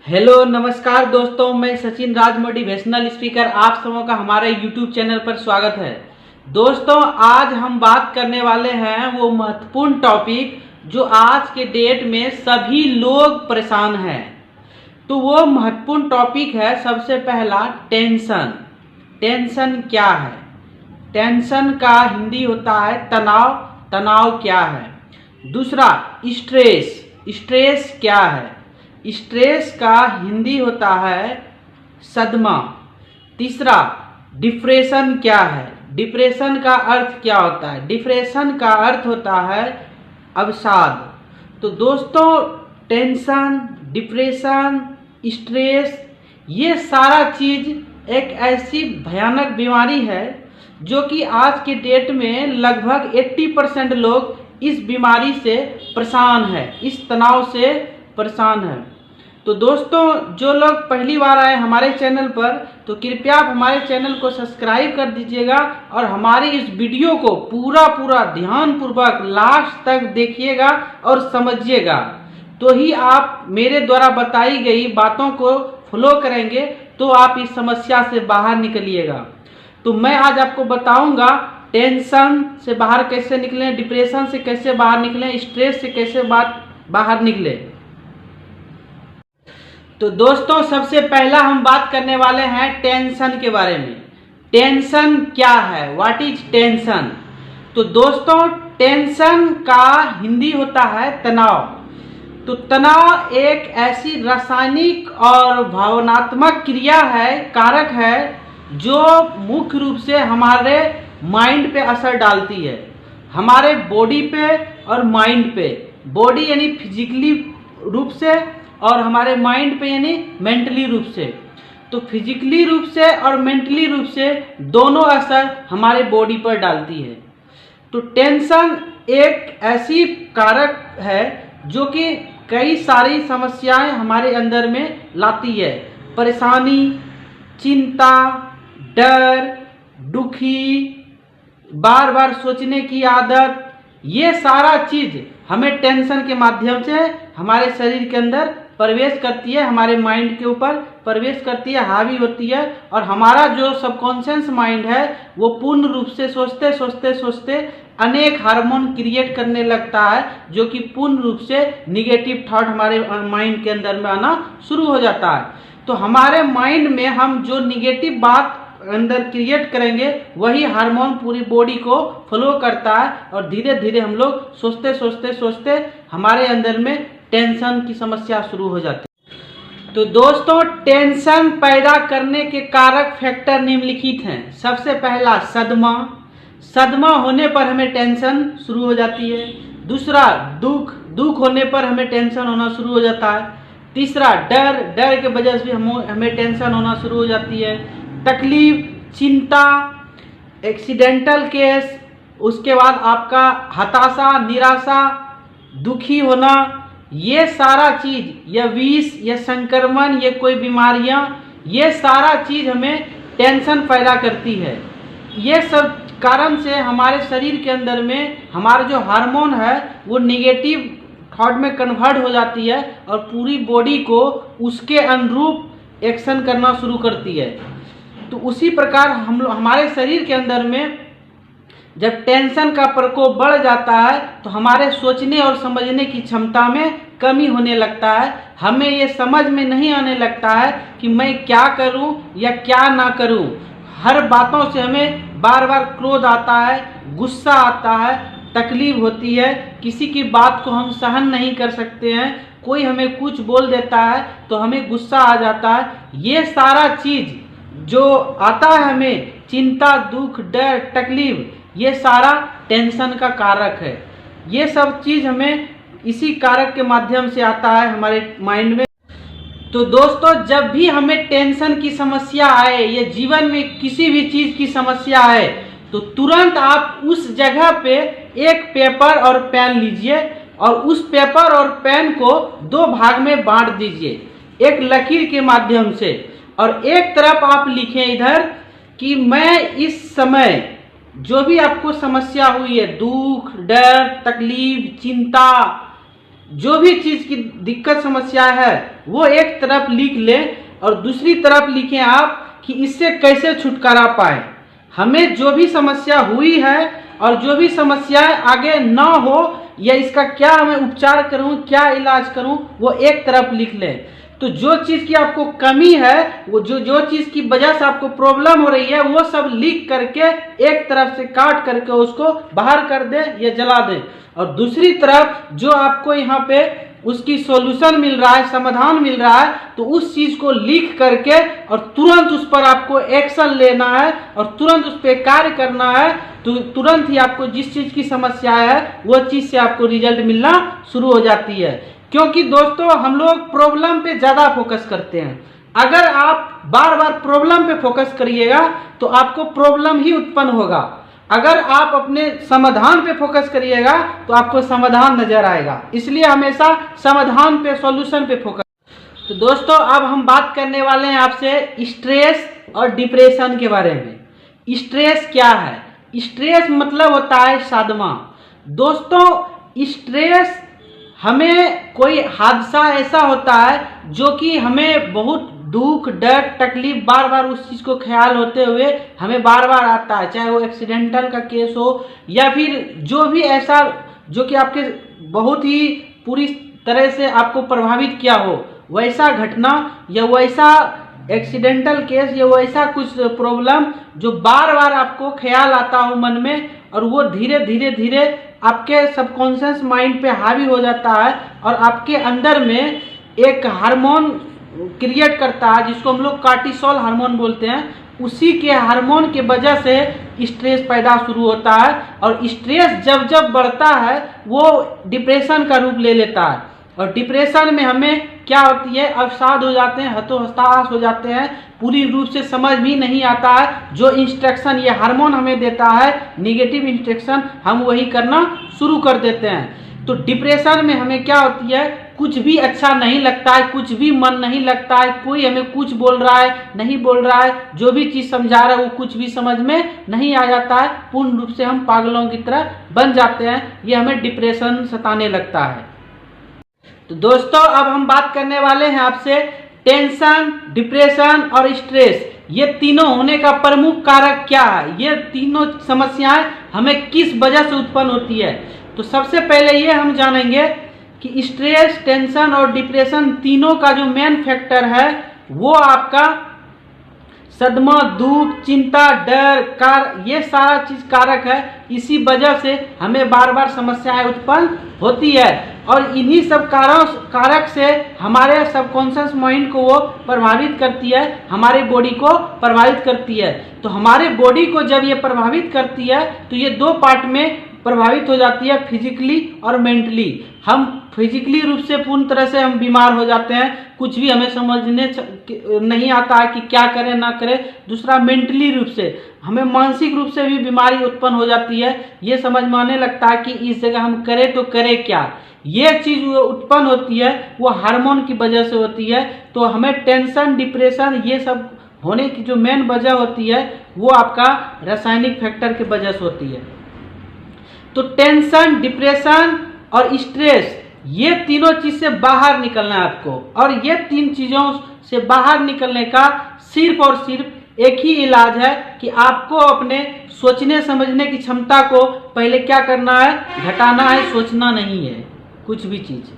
Hello नमस्कार दोस्तों, मैं सचिन राज मोटिवेशनल स्पीकर आप सबों का हमारे यूट्यूब चैनल पर स्वागत है। दोस्तों, आज हम बात करने वाले हैं वो महत्वपूर्ण टॉपिक जो आज के डेट में सभी लोग परेशान हैं। तो वो महत्वपूर्ण टॉपिक है सबसे पहला टेंशन। टेंशन क्या है? टेंशन का हिंदी होता है तनाव। तनाव क्या है? दूसरा स्ट्रेस। स्ट्रेस क्या है? स्ट्रेस का हिंदी होता है सदमा। तीसरा डिप्रेशन क्या है? डिप्रेशन का अर्थ क्या होता है? डिप्रेशन का अर्थ होता है अवसाद। तो दोस्तों, टेंशन, डिप्रेशन, स्ट्रेस, ये सारा चीज एक ऐसी भयानक बीमारी है जो कि आज के डेट में लगभग 80% लोग इस बीमारी से परेशान है, इस तनाव से परेशान है। तो दोस्तों, जो लोग पहली बार आए हमारे चैनल पर, तो कृपया आप हमारे चैनल को सब्सक्राइब कर दीजिएगा और हमारी इस वीडियो को पूरा ध्यानपूर्वक लास्ट तक देखिएगा और समझिएगा। तो ही आप मेरे द्वारा बताई गई बातों को फॉलो करेंगे तो आप इस समस्या से बाहर निकलिएगा। तो मैं आज आपको बताऊंगा टेंशन से बाहर कैसे निकलें, डिप्रेशन से कैसे बाहर निकलें, स्ट्रेस से कैसे बाहर निकले। तो दोस्तों, सबसे पहला हम बात करने वाले हैं टेंशन के बारे में। टेंशन क्या है? What is tension? तो दोस्तों, टेंशन का हिंदी होता है तनाव। तो तनाव एक ऐसी रासायनिक और भावनात्मक क्रिया है, कारक है, जो मुख्य रूप से हमारे माइंड पे असर डालती है, हमारे बॉडी पे और माइंड पे। बॉडी यानी फिजिकली रूप से और हमारे माइंड पे यानी मेंटली रूप से। तो फिजिकली रूप से और मेंटली रूप से दोनों असर हमारे बॉडी पर डालती है। तो टेंशन एक ऐसी कारक है जो कि कई सारी समस्याएं हमारे अंदर में लाती है। परेशानी, चिंता, डर, दुखी, बार बार सोचने की आदत, ये सारा चीज हमें टेंशन के माध्यम से हमारे शरीर के अंदर प्रवेश करती है, हमारे माइंड के ऊपर प्रवेश करती है, हावी होती है। और हमारा जो सबकॉन्शियस माइंड है वो पूर्ण रूप से सोचते अनेक हार्मोन क्रिएट करने लगता है, जो कि पूर्ण रूप से निगेटिव थॉट हमारे माइंड के अंदर में आना शुरू हो जाता है। तो हमारे माइंड में हम जो निगेटिव बात अंदर क्रिएट करेंगे वही हार्मोन पूरी बॉडी को फॉलो करता है और धीरे धीरे हम लोग सोचते हमारे अंदर में टेंशन की समस्या शुरू हो जाती है। तो दोस्तों, टेंशन पैदा करने के कारक फैक्टर निम्नलिखित हैं। सबसे पहला सदमा। सदमा होने पर हमें टेंशन शुरू हो जाती है। दूसरा दुख होने पर हमें टेंशन होना शुरू हो जाता है। तीसरा डर के वजह से हमें टेंशन होना शुरू हो जाती है। तकलीफ, चिंता, एक्सीडेंटल केस, उसके बाद आपका हताशा, निराशा, दुखी होना, ये सारा चीज, या विष, या संक्रमण, ये कोई बीमारियां, ये सारा चीज हमें टेंशन पैदा करती है। ये सब कारण से हमारे शरीर के अंदर में हमारा जो हार्मोन है वो निगेटिव थॉट में कन्वर्ट हो जाती है और पूरी बॉडी को उसके अनुरूप एक्शन करना शुरू करती है। तो उसी प्रकार हमारे शरीर के अंदर में जब टेंशन का प्रकोप बढ़ जाता है तो हमारे सोचने और समझने की क्षमता में कमी होने लगता है। हमें ये समझ में नहीं आने लगता है कि मैं क्या करूं या क्या ना करूं। हर बातों से हमें बार बार क्रोध आता है, गुस्सा आता है, तकलीफ होती है, किसी की बात को हम सहन नहीं कर सकते हैं। कोई हमें कुछ बोल देता है तो हमें गुस्सा आ जाता है। ये सारा चीज जो आता है हमें, चिंता, दुख, डर, तकलीफ, ये सारा टेंशन का कारक है। ये सब चीज हमें इसी कारक के माध्यम से आता है हमारे माइंड में। तो दोस्तों, जब भी हमें टेंशन की समस्या आए या जीवन में किसी भी चीज की समस्या आए तो तुरंत आप उस जगह पे एक पेपर और पेन लीजिए और उस पेपर और पेन को दो भाग में बांट दीजिए एक लकीर के माध्यम से। और एक तरफ आप लिखें इधर कि मैं इस समय जो भी आपको समस्या हुई है, दुख, डर, तकलीफ, चिंता, जो भी चीज की दिक्कत समस्या है वो एक तरफ लिख ले और दूसरी तरफ लिखें आप कि इससे कैसे छुटकारा पाए। हमें जो भी समस्या हुई है और जो भी समस्याएं आगे ना हो या इसका क्या हमें उपचार करूं, क्या इलाज करूं, वो एक तरफ लिख लें। तो जो चीज की आपको कमी है, वो जो चीज की वजह से आपको प्रॉब्लम हो रही है, वो सब लिख करके एक तरफ से काट करके उसको बाहर कर दे या जला दे। और दूसरी तरफ जो आपको यहाँ पे उसकी सॉल्यूशन मिल रहा है, समाधान मिल रहा है, तो उस चीज को लिख करके और तुरंत उस पर आपको एक्शन लेना है और तुरंत उस पर कार्य करना है। तो तुरंत ही आपको जिस चीज की समस्या है वो चीज से आपको रिजल्ट मिलना शुरू हो जाती है। क्योंकि दोस्तों हम लोग प्रॉब्लम पे ज्यादा फोकस करते हैं। अगर आप बार बार प्रॉब्लम पे फोकस करिएगा तो आपको प्रॉब्लम ही उत्पन्न होगा। अगर आप अपने समाधान पे फोकस करिएगा तो आपको समाधान नजर आएगा। इसलिए हमेशा समाधान पे, सॉल्यूशन पे फोकस। तो दोस्तों अब हम बात करने वाले हैं आपसे स्ट्रेस और डिप्रेशन के बारे में। स्ट्रेस क्या है? स्ट्रेस मतलब होता है सदमा। दोस्तों स्ट्रेस हमें कोई हादसा ऐसा होता है जो कि हमें बहुत दुख, डर, तकलीफ बार बार उस चीज को ख्याल होते हुए हमें बार बार आता है। चाहे वो एक्सीडेंटल का केस हो या फिर जो भी ऐसा जो कि आपके बहुत ही पूरी तरह से आपको प्रभावित किया हो, वैसा घटना या वैसा एक्सीडेंटल केस या वैसा कुछ प्रॉब्लम जो बार बार आपको ख्याल आता हो मन में और वो धीरे धीरे धीरे आपके सबकॉन्शियस माइंड पे हावी हो जाता है और आपके अंदर में एक हार्मोन क्रिएट करता है जिसको हम लोग कार्टिसोल हार्मोन बोलते हैं। उसी के हार्मोन के वजह से स्ट्रेस पैदा शुरू होता है और स्ट्रेस जब जब बढ़ता है वो डिप्रेशन का रूप ले लेता है। और डिप्रेशन में हमें क्या होती है, अवसाद हो जाते हैं, हतोहताश हो जाते हैं, पूरी रूप से समझ भी नहीं आता है। जो इंस्ट्रक्शन ये हार्मोन हमें देता है, निगेटिव इंस्ट्रक्शन, हम वही करना शुरू कर देते हैं। तो डिप्रेशन में हमें क्या होती है, कुछ भी अच्छा नहीं लगता है, कुछ भी मन नहीं लगता है, कोई हमें कुछ बोल रहा है, नहीं बोल रहा है, जो भी चीज समझा रहा है वो कुछ भी समझ में नहीं आ जाता है। पूर्ण रूप से हम पागलों की तरह बन जाते हैं। ये हमें डिप्रेशन सताने लगता है। तो दोस्तों अब हम बात करने वाले हैं आपसे टेंशन, डिप्रेशन और स्ट्रेस, ये तीनों होने का प्रमुख कारक क्या है, ये तीनों समस्याएं हमें किस वजह से उत्पन्न होती है। तो सबसे पहले ये हम जानेंगे कि स्ट्रेस, टेंशन और डिप्रेशन तीनों का जो मेन फैक्टर है वो आपका सदमा, दुख, चिंता, डर, ये सारा चीज कारक है। इसी वजह से हमें बार बार समस्याएं उत्पन्न होती है और इन्हीं सब कारक से हमारे सबकॉन्शियस माइंड को वो प्रभावित करती है, हमारे बॉडी को प्रभावित करती है। तो हमारे बॉडी को जब ये प्रभावित करती है तो ये दो पार्ट में प्रभावित हो जाती है, फिजिकली और मेंटली। हम फिजिकली रूप से पूर्ण तरह से हम बीमार हो जाते हैं, कुछ भी हमें समझने नहीं आता है कि क्या करें ना करें। दूसरा मेंटली रूप से हमें मानसिक रूप से भी बीमारी उत्पन्न हो जाती है। ये समझ में आने लगता है कि इस जगह हम करें तो करें क्या। ये चीज उत्पन्न होती है वो हार्मोन की वजह से होती है। तो हमें टेंशन, डिप्रेशन ये सब होने की जो मेन वजह होती है वो आपका रासायनिक फैक्टर की वजह से होती है। तो टेंशन, डिप्रेशन और स्ट्रेस, ये तीनों चीज से बाहर निकलना है आपको। और ये तीन चीजों से बाहर निकलने का सिर्फ और सिर्फ एक ही इलाज है कि आपको अपने सोचने समझने की क्षमता को पहले क्या करना है, घटाना है, सोचना नहीं है कुछ भी चीज।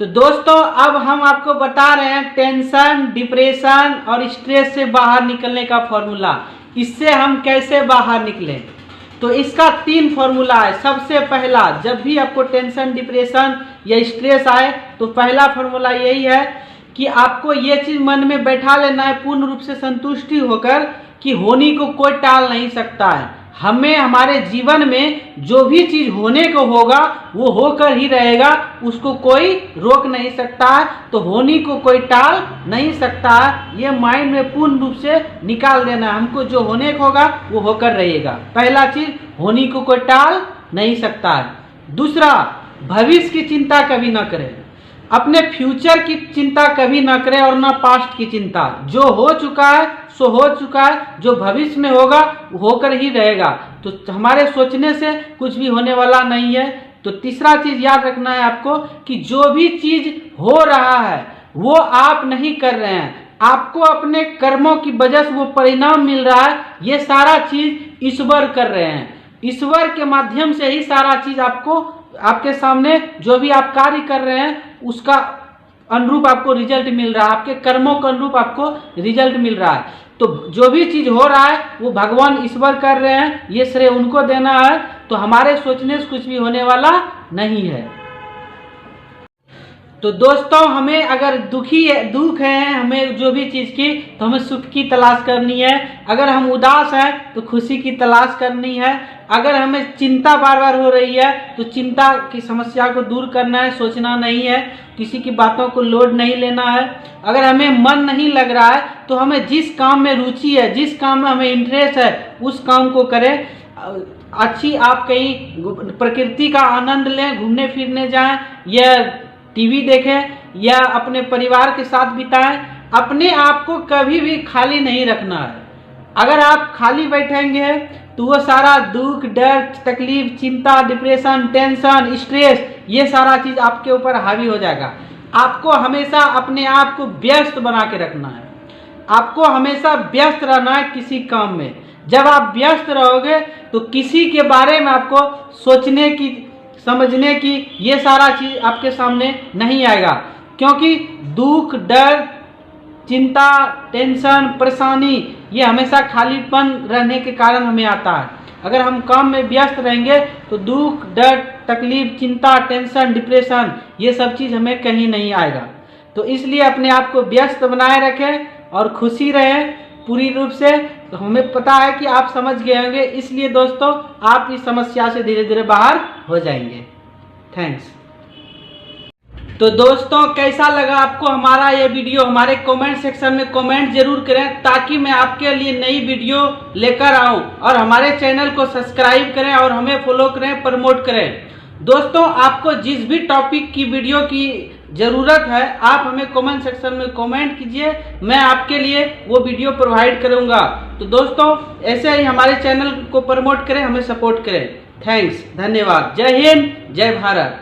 तो दोस्तों अब हम आपको बता रहे हैं टेंशन, डिप्रेशन और स्ट्रेस से बाहर निकलने का फॉर्मूला। इससे हम कैसे बाहर निकलें, तो इसका 3 फॉर्मूला है। सबसे पहला, जब भी आपको टेंशन, डिप्रेशन या स्ट्रेस आए तो पहला फॉर्मूला यही है कि आपको ये चीज मन में बैठा लेना है पूर्ण रूप से संतुष्टि होकर कि होनी को कोई टाल नहीं सकता है। हमें हमारे जीवन में जो भी चीज होने को होगा वो होकर ही रहेगा, उसको कोई रोक नहीं सकता है। तो होनी को कोई टाल नहीं सकता है, ये माइंड में पूर्ण रूप से निकाल देना है। हमको जो होने को होगा वो होकर रहेगा। पहला चीज, होनी को कोई टाल नहीं सकता है। दूसरा, भविष्य की चिंता कभी ना करें, अपने फ्यूचर की चिंता कभी ना करें और ना पास्ट की चिंता। जो हो चुका है सो हो चुका है, जो भविष्य में होगा वो होकर ही रहेगा। तो हमारे सोचने से कुछ भी होने वाला नहीं है। तो तीसरा चीज याद रखना है आपको कि जो भी चीज हो रहा है वो आप नहीं कर रहे हैं, आपको अपने कर्मों की वजह से वो परिणाम मिल रहा है। ये सारा चीज ईश्वर कर रहे हैं, ईश्वर के माध्यम से ही सारा चीज आपको, आपके सामने जो भी आप कार्य कर रहे हैं उसका अनुरूप आपको रिजल्ट मिल रहा है, आपके कर्मों के अनुरूप आपको रिजल्ट मिल रहा है। तो जो भी चीज हो रहा है वो भगवान ईश्वर कर रहे हैं, ये श्रेय उनको देना है। तो हमारे सोचने से कुछ भी होने वाला नहीं है। तो दोस्तों हमें अगर दुख है हमें जो भी चीज की, तो हमें सुख की तलाश करनी है। अगर हम उदास हैं तो खुशी की तलाश करनी है। अगर हमें चिंता बार बार हो रही है तो चिंता की समस्या को दूर करना है, सोचना नहीं है, किसी की बातों को लोड नहीं लेना है। अगर हमें मन नहीं लग रहा है तो हमें जिस काम में रुचि है, जिस काम में हमें इंटरेस्ट है उस काम को करें। अच्छी आप कहीं प्रकृति का आनंद लें, घूमने फिरने जाएं या टीवी देखें या अपने परिवार के साथ बिताएं। अपने आप को कभी भी खाली नहीं रखना है। अगर आप खाली बैठेंगे तो वो सारा दुख, डर, तकलीफ, चिंता, डिप्रेशन, टेंशन, स्ट्रेस, ये सारा चीज आपके ऊपर हावी हो जाएगा। आपको हमेशा अपने आप को व्यस्त बना के रखना है, आपको हमेशा व्यस्त रहना है किसी काम में। जब आप व्यस्त रहोगे तो किसी के बारे में आपको सोचने की, समझने की, ये सारा चीज आपके सामने नहीं आएगा। क्योंकि दुख, डर, चिंता, टेंशन, परेशानी ये हमेशा खालीपन रहने के कारण हमें आता है। अगर हम काम में व्यस्त रहेंगे तो दुख, डर, तकलीफ, चिंता, टेंशन, डिप्रेशन ये सब चीज हमें कहीं नहीं आएगा। तो इसलिए अपने आप को व्यस्त बनाए रखें और खुशी रहें पूरी रूप से। तो हमें पता है कि आप समझ गए होंगे, इसलिए दोस्तों आप इस समस्या से धीरे धीरे बाहर हो जाएंगे। थैंक्स। तो दोस्तों कैसा लगा आपको हमारा ये वीडियो? हमारे कमेंट सेक्शन में कमेंट जरूर करें ताकि मैं आपके लिए नई वीडियो लेकर आऊं। और हमारे चैनल को सब्सक्राइब करें और हमें फॉलो करें, प्रमोट करें। दोस्तों आपको जिस भी टॉपिक की वीडियो की जरूरत है आप हमें कमेंट सेक्शन में कमेंट कीजिए, मैं आपके लिए वो वीडियो प्रोवाइड करूंगा। तो दोस्तों ऐसे ही हमारे चैनल को प्रमोट करें, हमें सपोर्ट करें। थैंक्स, धन्यवाद। जय हिंद, जय भारत।